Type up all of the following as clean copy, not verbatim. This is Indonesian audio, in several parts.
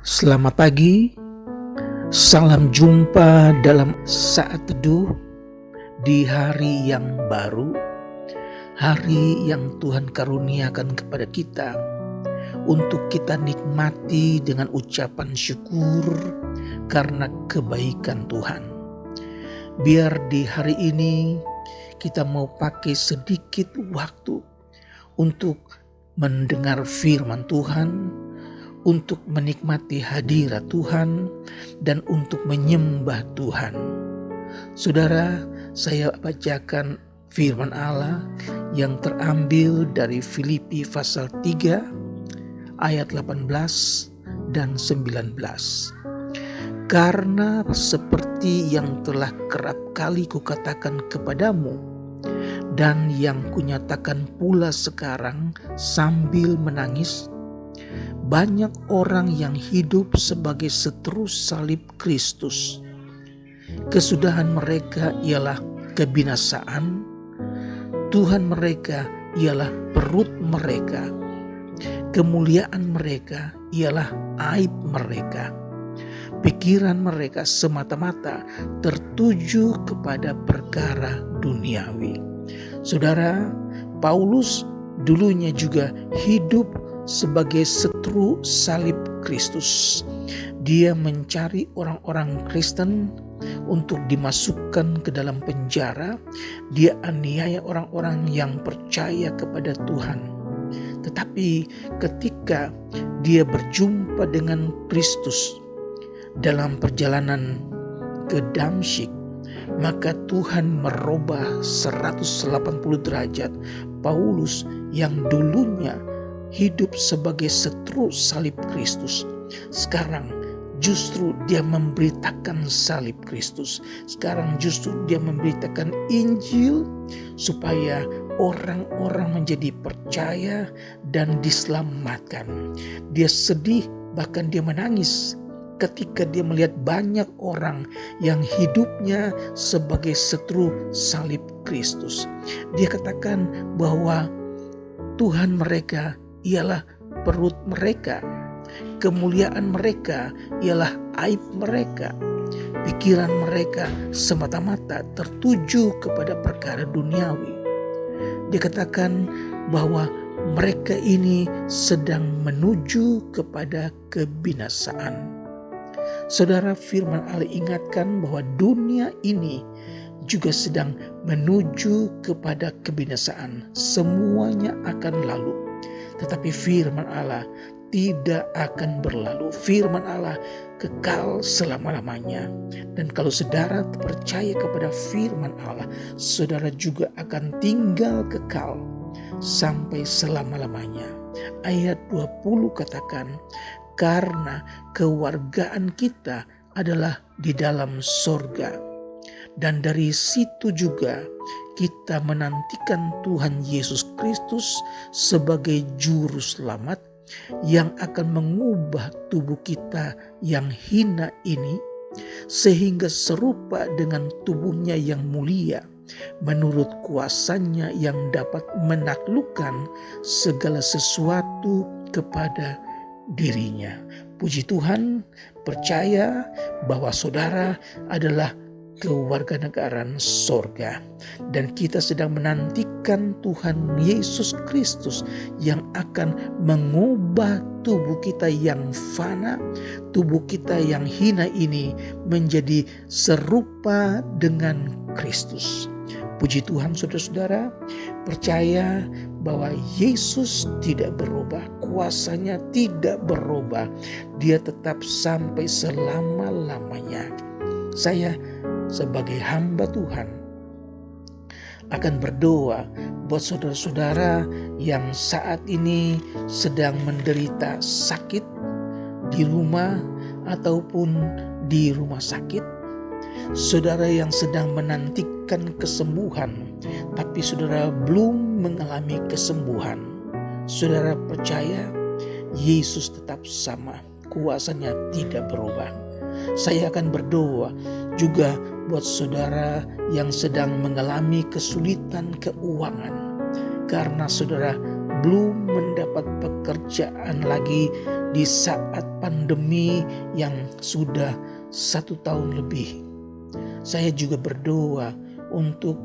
Selamat pagi, salam jumpa dalam saat teduh di hari yang baru, hari yang Tuhan karuniakan kepada kita untuk kita nikmati dengan ucapan syukur karena kebaikan Tuhan. Biar di hari ini kita mau pakai sedikit waktu untuk mendengar firman Tuhan, untuk menikmati hadirat Tuhan, dan untuk menyembah Tuhan. Saudara, saya bacakan firman Allah yang terambil dari Filipi pasal 3 ayat 18 dan 19. Karena seperti yang telah kerap kali kukatakan kepadamu, dan yang kunyatakan pula sekarang sambil menangis, banyak orang yang hidup sebagai seteru salib Kristus. Kesudahan mereka ialah kebinasaan, Tuhan mereka ialah perut mereka, kemuliaan mereka ialah aib mereka. Pikiran mereka semata-mata tertuju kepada perkara duniawi. Saudara, Paulus dulunya juga hidup sebagai seteru salib Kristus. Dia mencari orang-orang Kristen untuk dimasukkan ke dalam penjara. Dia aniaya orang-orang yang percaya kepada Tuhan. Tetapi ketika dia berjumpa dengan Kristus dalam perjalanan ke Damsyik, maka Tuhan merubah 180 derajat. Paulus yang dulunya hidup sebagai seteru salib Kristus, sekarang justru dia memberitakan salib Kristus. Sekarang justru dia memberitakan Injil supaya orang-orang menjadi percaya dan diselamatkan. Dia sedih, bahkan dia menangis ketika dia melihat banyak orang yang hidupnya sebagai seteru salib Kristus. Dia katakan bahwa Tuhan mereka ialah perut mereka, kemuliaan mereka ialah aib mereka, pikiran mereka semata-mata tertuju kepada perkara duniawi. Dikatakan bahwa mereka ini sedang menuju kepada kebinasaan. Saudara, firman Allah ingatkan bahwa dunia ini juga sedang menuju kepada kebinasaan. Semuanya akan lalu. Tetapi firman Allah tidak akan berlalu. Firman Allah kekal selama-lamanya. Dan kalau saudara percaya kepada firman Allah, saudara juga akan tinggal kekal sampai selama-lamanya. Ayat 20 katakan, karena kewargaan kita adalah di dalam sorga. Dan dari situ juga kita menantikan Tuhan Yesus Kristus sebagai juru selamat yang akan mengubah tubuh kita yang hina ini sehingga serupa dengan tubuhnya yang mulia menurut kuasanya yang dapat menaklukkan segala sesuatu kepada dirinya. Puji Tuhan, percaya bahwa saudara adalah kewarganegaraan sorga, dan kita sedang menantikan Tuhan Yesus Kristus yang akan mengubah tubuh kita yang fana, tubuh kita yang hina ini menjadi serupa dengan Kristus. Puji Tuhan, saudara-saudara, percaya bahwa Yesus tidak berubah, kuasanya tidak berubah, dia tetap sampai selama-lamanya. Saya sebagai hamba Tuhan akan berdoa buat saudara-saudara yang saat ini sedang menderita sakit di rumah ataupun di rumah sakit. Saudara yang sedang menantikan kesembuhan, tapi saudara belum mengalami kesembuhan. Saudara percaya Yesus tetap sama, kuasanya tidak berubah. Saya akan berdoa juga buat saudara yang sedang mengalami kesulitan keuangan karena saudara belum mendapat pekerjaan lagi di saat pandemi yang sudah 1 tahun lebih. Saya juga berdoa untuk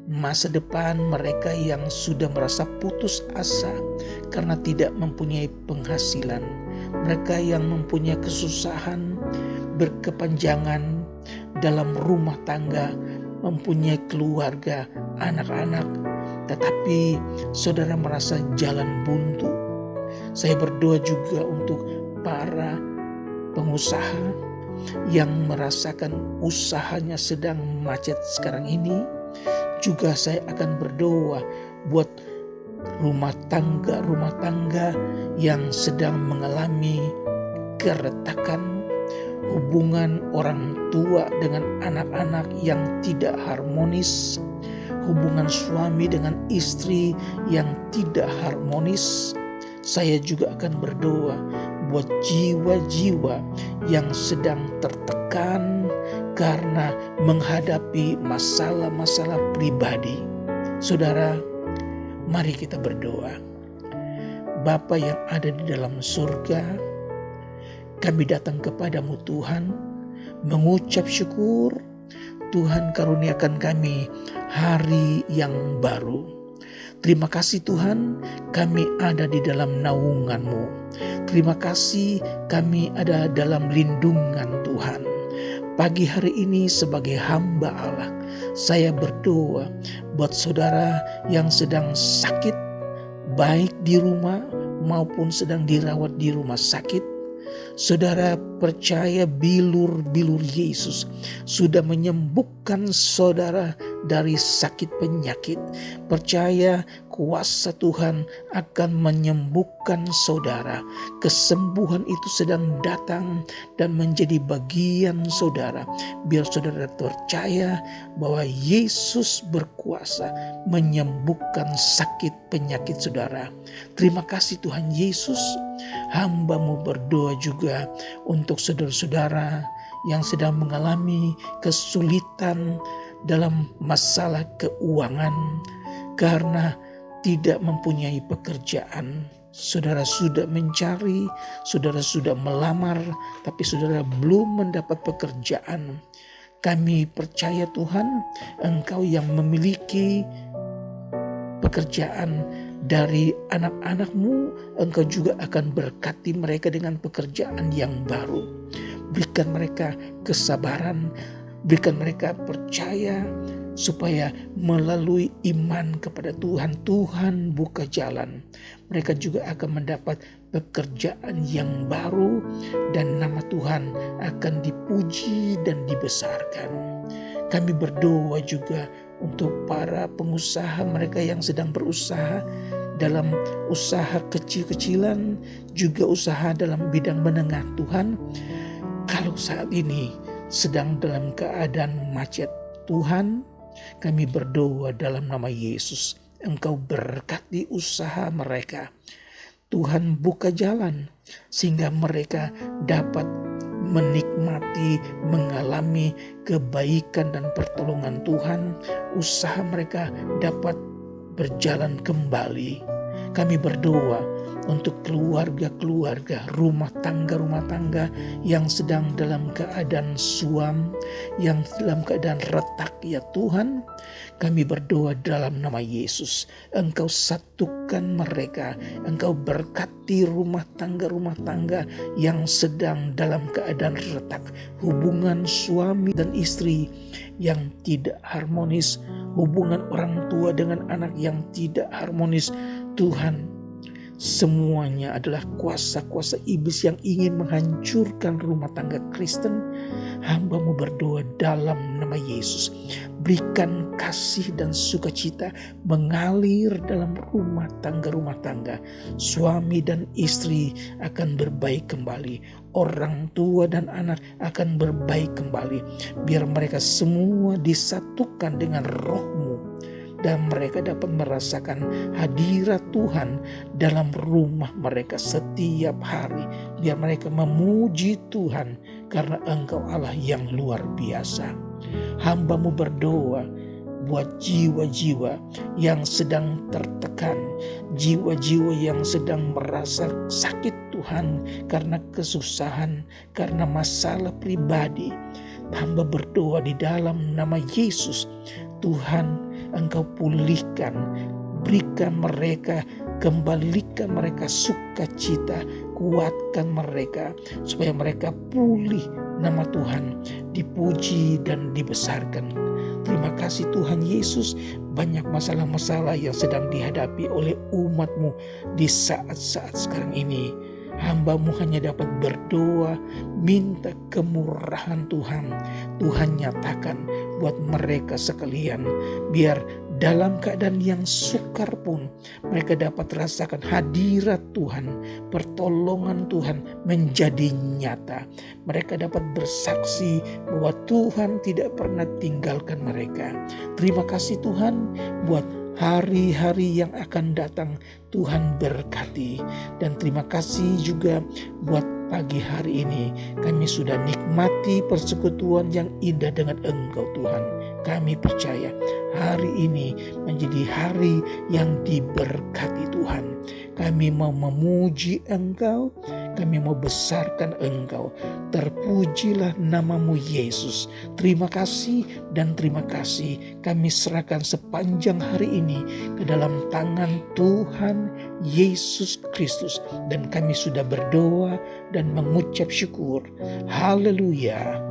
masa depan mereka yang sudah merasa putus asa karena tidak mempunyai penghasilan. Mereka yang mempunyai kesusahan berkepanjangan dalam rumah tangga, mempunyai keluarga, anak-anak, tetapi saudara merasa jalan buntu. Saya berdoa juga untuk para pengusaha yang merasakan usahanya sedang macet sekarang ini. Juga saya akan berdoa buat rumah tangga yang sedang mengalami keretakan, hubungan orang tua dengan anak-anak yang tidak harmonis, hubungan suami dengan istri yang tidak harmonis. Saya juga akan berdoa buat jiwa-jiwa yang sedang tertekan karena menghadapi masalah-masalah pribadi. Saudara, mari kita berdoa. Bapa yang ada di dalam surga, kami datang kepadamu Tuhan, mengucap syukur. Tuhan karuniakan kami hari yang baru. Terima kasih Tuhan, kami ada di dalam naungan-Mu. Terima kasih kami ada dalam lindungan Tuhan. Pagi hari ini sebagai hamba Allah, saya berdoa buat saudara yang sedang sakit, baik di rumah maupun sedang dirawat di rumah sakit. Saudara percaya bilur-bilur Yesus sudah menyembuhkan saudara dari sakit penyakit. Percaya kuasa Tuhan akan menyembuhkan saudara. Kesembuhan itu sedang datang dan menjadi bagian saudara. Biar saudara percaya bahwa Yesus berkuasa menyembuhkan sakit penyakit saudara. Terima kasih Tuhan Yesus. Hamba-Mu berdoa juga untuk saudara-saudara yang sedang mengalami kesulitan dalam masalah keuangan karena tidak mempunyai pekerjaan. Saudara sudah mencari, saudara sudah melamar, tapi saudara belum mendapat pekerjaan. Kami percaya Tuhan, Engkau yang memiliki pekerjaan dari anak-anak-Mu, Engkau juga akan berkati mereka dengan pekerjaan yang baru. Berikan mereka kesabaran, berikan mereka percaya supaya melalui iman kepada Tuhan, Tuhan buka jalan. Mereka juga akan mendapat pekerjaan yang baru dan nama Tuhan akan dipuji dan dibesarkan. Kami berdoa juga untuk para pengusaha, mereka yang sedang berusaha dalam usaha kecil-kecilan, juga usaha dalam bidang menengah. Tuhan, kalau saat ini sedang dalam keadaan macet, Tuhan, kami berdoa dalam nama Yesus, Engkau berkati usaha mereka. Tuhan buka jalan sehingga mereka dapat menikmati, mengalami kebaikan dan pertolongan Tuhan. Usaha mereka dapat berjalan kembali. Kami berdoa untuk keluarga-keluarga, rumah tangga yang sedang dalam keadaan suam, yang dalam keadaan retak, ya Tuhan. Kami berdoa dalam nama Yesus, Engkau satukan mereka, Engkau berkati rumah tangga yang sedang dalam keadaan retak, hubungan suami dan istri yang tidak harmonis, hubungan orang tua dengan anak yang tidak harmonis. Tuhan, semuanya adalah kuasa-kuasa iblis yang ingin menghancurkan rumah tangga Kristen. Hamba-Mu berdoa dalam nama Yesus, berikan kasih dan sukacita mengalir dalam rumah tangga. Suami dan istri akan berbaik kembali, orang tua dan anak akan berbaik kembali. Biar mereka semua disatukan dengan Roh-Mu dan mereka dapat merasakan hadirat Tuhan dalam rumah mereka setiap hari. Biar mereka memuji Tuhan karena Engkau Allah yang luar biasa. Hamba-Mu berdoa buat jiwa-jiwa yang sedang tertekan, jiwa-jiwa yang sedang merasa sakit Tuhan, karena kesusahan, karena masalah pribadi. Hamba berdoa di dalam nama Yesus, Tuhan, Engkau pulihkan, berikan mereka, kembalikan mereka sukacita, kuatkan mereka supaya mereka pulih, nama Tuhan dipuji dan dibesarkan. Terima kasih Tuhan Yesus, banyak masalah-masalah yang sedang dihadapi oleh umat-Mu di saat-saat sekarang ini. Hamba-Mu hanya dapat berdoa, minta kemurahan Tuhan. Tuhan nyatakan buat mereka sekalian, biar dalam keadaan yang sukar pun mereka dapat rasakan hadirat Tuhan, pertolongan Tuhan menjadi nyata. Mereka dapat bersaksi bahwa Tuhan tidak pernah tinggalkan mereka. Terima kasih Tuhan buat hari-hari yang akan datang. Tuhan berkati. Dan terima kasih juga buat pagi hari ini kami sudah nikmati persekutuan yang indah dengan Engkau Tuhan. Kami percaya hari ini menjadi hari yang diberkati Tuhan. Kami mau memuji Engkau, kami mau besarkan Engkau. Terpujilah nama-Mu Yesus. Terima kasih dan terima kasih. Kami serahkan sepanjang hari ini ke dalam tangan Tuhan Yesus Kristus. Dan kami sudah berdoa dan mengucap syukur. Haleluya.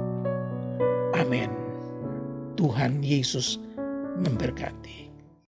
Amin. Tuhan Yesus memberkati.